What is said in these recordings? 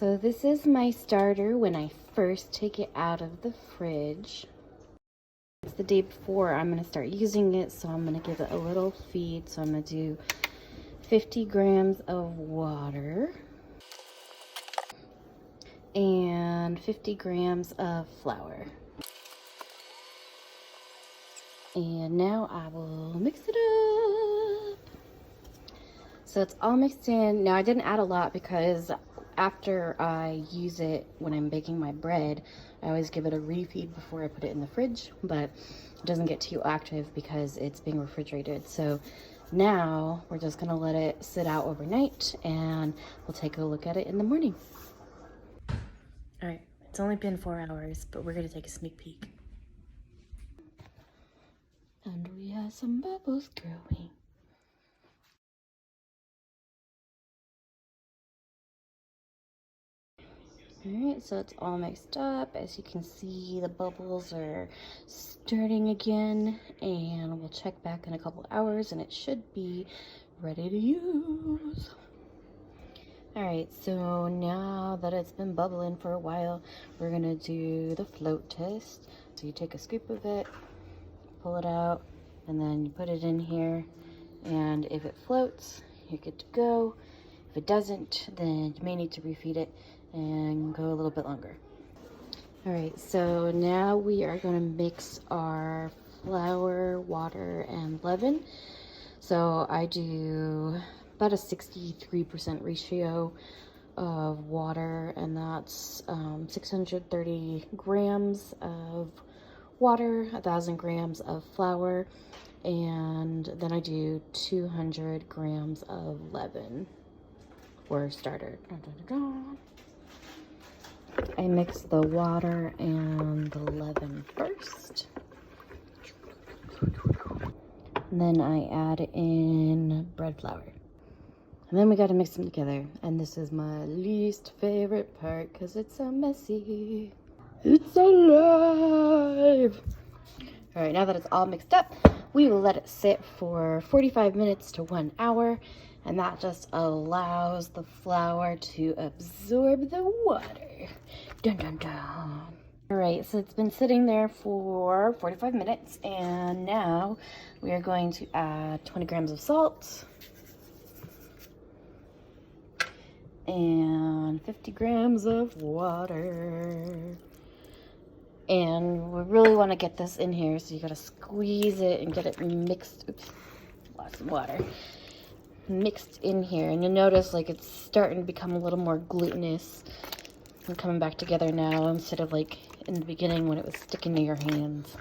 So this is my starter when I first take it out of the fridge. It's the day before I'm going to start using it, so I'm going to give it a little feed. So I'm going to do 50 grams of water and 50 grams of flour. And now I will mix it up. So it's all mixed in. Now I didn't add a lot because after I use it when I'm baking my bread, I always give it a refeed before I put it in the fridge, but it doesn't get too active because it's being refrigerated. So now we're just gonna let it sit out overnight and we'll take a look at it in the morning. All right, it's only been 4 hours, but we're gonna take a sneak peek. And we have some bubbles growing. Alright, so it's all mixed up. As you can see, the bubbles are starting again, and we'll check back in a couple hours and it should be ready to use. Alright, so now that it's been bubbling for a while, we're gonna do the float test. So you take a scoop of it, pull it out, and then you put it in here, and if it floats, you're good to go. If it doesn't, then you may need to refeed it and go a little bit longer. All right, so now we are going to mix our flour, water, and leaven. So I do about a 63% ratio of water, and that's 630 grams of water, 1,000 grams of flour, and then I do 200 grams of leaven or starter. I mix the water and the leaven first. And then I add in bread flour. And then we got to mix them together. And this is my least favorite part because it's so messy. It's alive! All right, now that it's all mixed up, we will let it sit for 45 minutes to 1 hour. And that just allows the flour to absorb the water. Dun dun dun. All right, so it's been sitting there for 45 minutes, and now we are going to add 20 grams of salt and 50 grams of water. And we really want to get this in here, so you gotta squeeze it and get it mixed. Oops, lost some water. Mixed in here, and you'll notice like it's starting to become a little more glutinous and coming back together now instead of like in the beginning when it was sticking to your hands.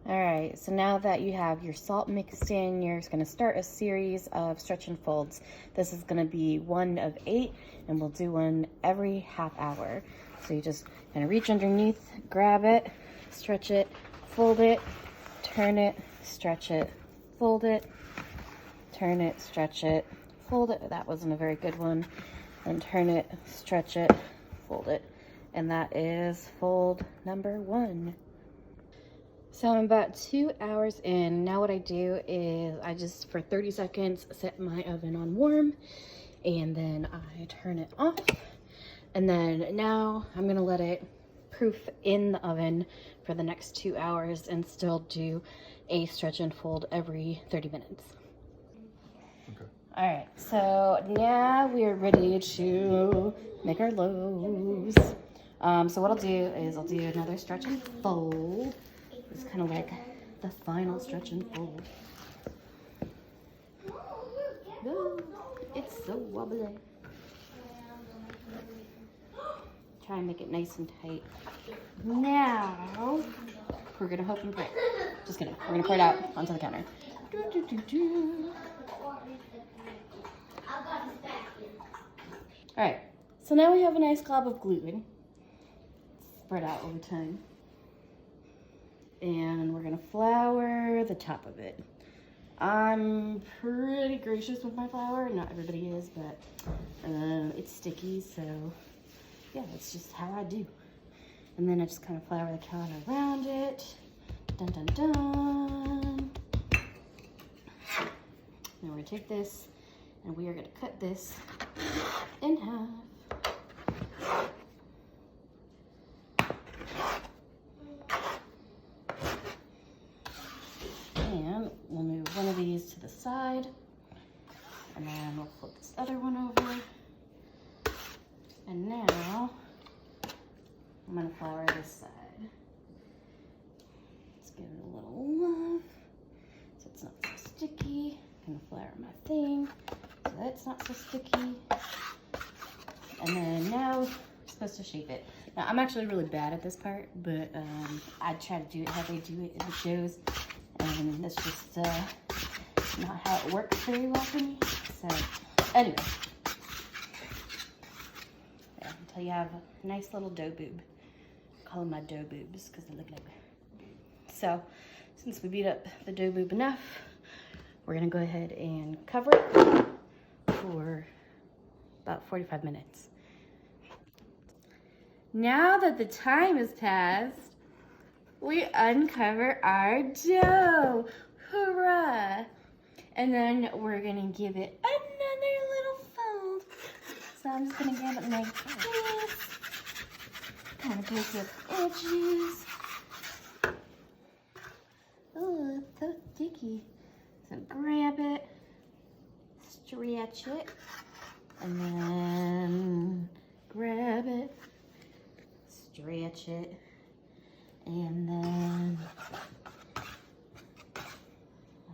All right, so now that you have your salt mixed in, you're going to start a series of stretch and folds. This is going to be 1 of 8, and we'll do one every half hour. So you just kind of reach underneath, grab it, stretch it, fold it, turn it, stretch it, fold it, turn it, stretch it, fold it. That wasn't a very good one. And turn it, stretch it, fold it. And that is fold number 1. So I'm about 2 hours in. Now what I do is I just, for 30 seconds, set my oven on warm, and then I turn it off. And then now I'm gonna let it proof in the oven for the next 2 hours and still do a stretch and fold every 30 minutes. All right, so now we are ready to make our loaves. So what I'll do is I'll do another stretch and fold. It's kind of like the final stretch and fold. Oh, it's so wobbly. Try and make it nice and tight. Now, we're gonna hope and pray. Just kidding, we're gonna pour it out onto the counter. All right, so now we have a nice glob of gluten spread out over time. And we're gonna flour the top of it. I'm pretty gracious with my flour. Not everybody is, but it's sticky, so yeah, that's just how I do. And then I just kind of flour the counter around it. Dun dun dun. Now we're gonna take this and we are gonna cut this in half. side. And then we'll flip this other one over. And now I'm gonna flour this side. Let's give it a little love so it's not so sticky. I'm gonna flour my thing so that's not so sticky. And then now we're supposed to shape it. Now I'm actually really bad at this part, but I try to do it how they do it in the shows, and that's just not how it works very well for me. So anyway, yeah, until you have a nice little dough boob. I call them my dough boobs because they look like boobs. So since we beat up the dough boob enough, we're gonna go ahead and cover it for about 45 minutes. Now that the time has passed, we uncover our dough. Hurrah! And then we're gonna give it another little fold. So I'm just gonna grab it like this. Kind of poke the edges. Oh, it's so sticky. So grab it, stretch it, and then grab it, stretch it, and then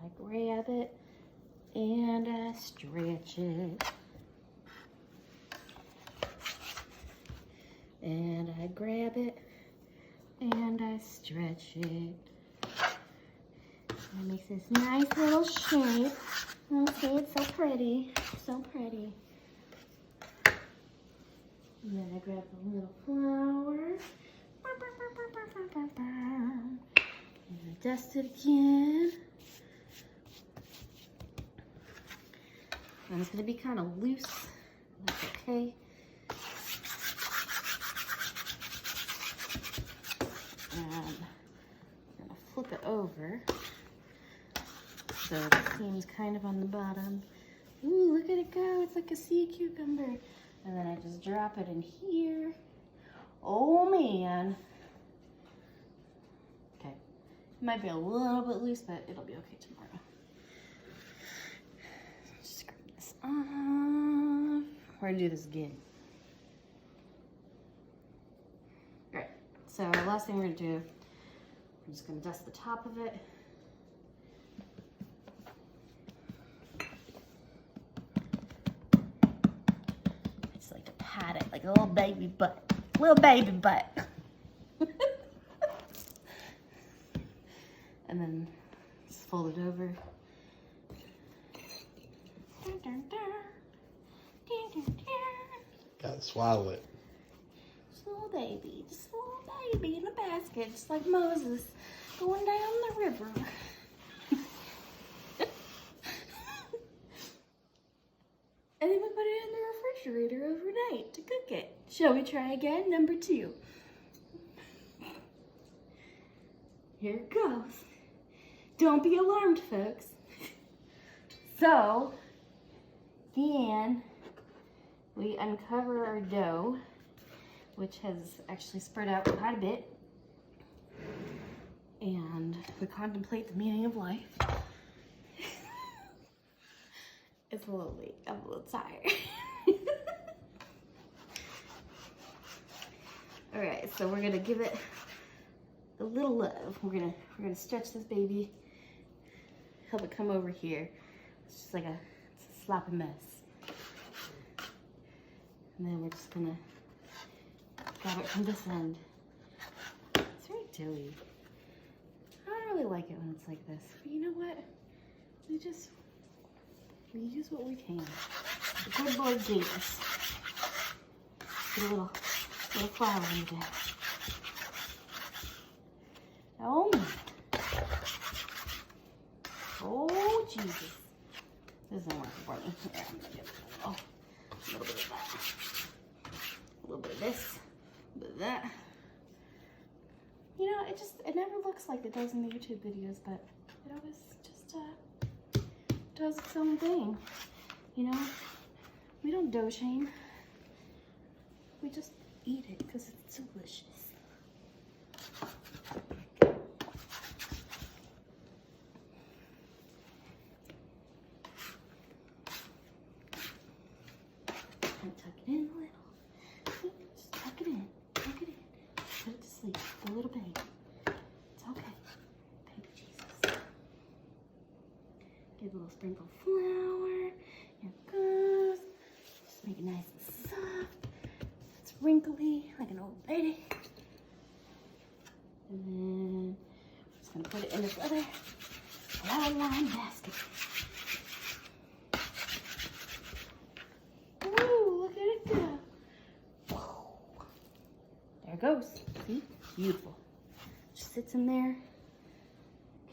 I grab it and I stretch it, and I grab it and I stretch it. It makes this nice little shape. Oh, see, it's so pretty, so pretty. And then I grab the little flowers. And I dust it again. And it's gonna be kind of loose. That's okay. And I'm gonna flip it over. So the seam's kind of on the bottom. Ooh, look at it go. It's like a sea cucumber. And then I just drop it in here. Oh man. Okay. It might be a little bit loose, but it'll be okay tomorrow. Just scrape this off. We're gonna do this again. Alright, so last thing we're gonna do, I'm just gonna dust the top of it. Pat it like a little baby butt. Little baby butt. And then just fold it over. Gotta swallow it. Just a little baby. Just a little baby in a basket. Just like Moses going down the river. And then we put it in the refrigerator overnight to cook it. Shall we try again? Number 2. Here it goes. Don't be alarmed, folks. So, then we uncover our dough, which has actually spread out quite a bit. And we contemplate the meaning of life. It's a little late. I'm a little tired. All right, so we're gonna give it a little love. We're gonna stretch this baby, help it come over here. It's just like it's a sloppy mess. And then we're just gonna grab it from this end. It's very doughy. I don't really like it when it's like this, but you know what? We use what we can. The good Lord gave us. Get a little flour in there. Oh my. Oh Jesus. This isn't working for me. Here, I'm gonna give it a little bit of that. A little bit of this. A little bit of that. You know, it never looks like it does in the YouTube videos, but it always just does its own thing. You know, we don't dough shame. We just eat it because it's delicious. sprinkle flour. Here it goes. Just make it nice and soft. It's wrinkly like an old lady. And then I'm just gonna put it in this other flour lined basket. Ooh, look at it go. Whoa. There it goes. See? Beautiful. Just sits in there.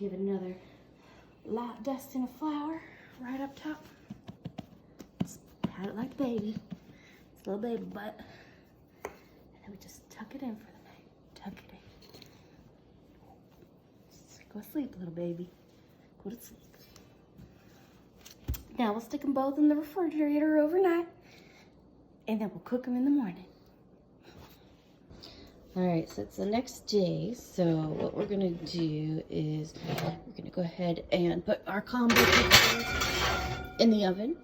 Give it another light dusting of flour right up top. Just pat it like a baby. It's a little baby butt. And then we just tuck it in for the night. Tuck it in. Just go to sleep, little baby. Go to sleep. Now we'll stick them both in the refrigerator overnight. And then we'll cook them in the morning. All right, so it's the next day. So what we're gonna do is we're gonna go ahead and put our combo cookies in the oven.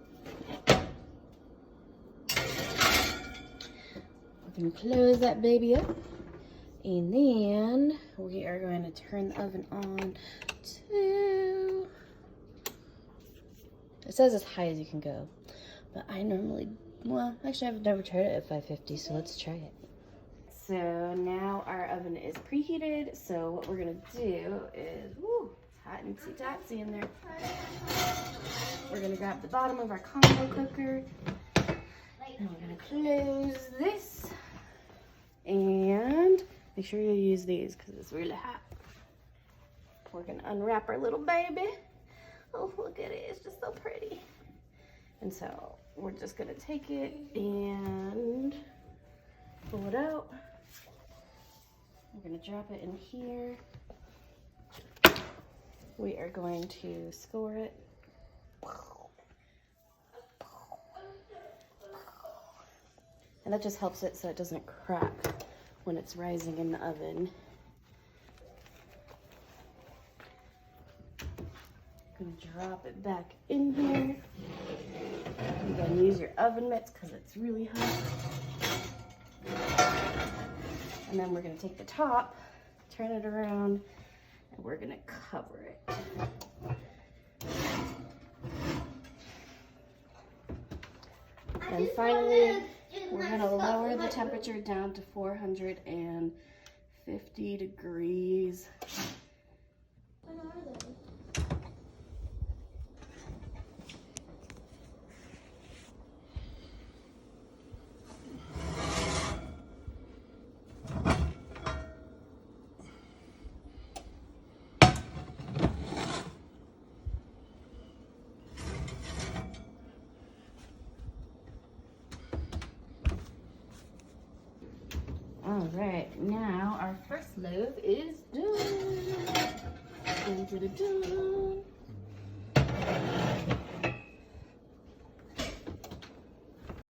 We're gonna close that baby up. And then we are going to turn the oven on to, it says as high as you can go. But I normally, well, actually I've never tried it at 550, so let's try it. So now our oven is preheated. So what we're gonna do is, woo, it's hot and totsy in there. We're gonna grab the bottom of our combo cooker and we're gonna close this and make sure you use these because it's really hot. We're gonna unwrap our little baby. Oh, look at it, it's just so pretty. And so we're just gonna take it and pull it out. We're gonna drop it in here. We are going to score it. And that just helps it so it doesn't crack when it's rising in the oven. Gonna drop it back in here. You're gonna use your oven mitts because it's really hot. And then we're gonna take the top, turn it around, and we're gonna cover it. And finally, we're gonna lower the temperature down to 450 degrees. What are they? All right, now our first loaf is done. Dun, dun, dun, dun.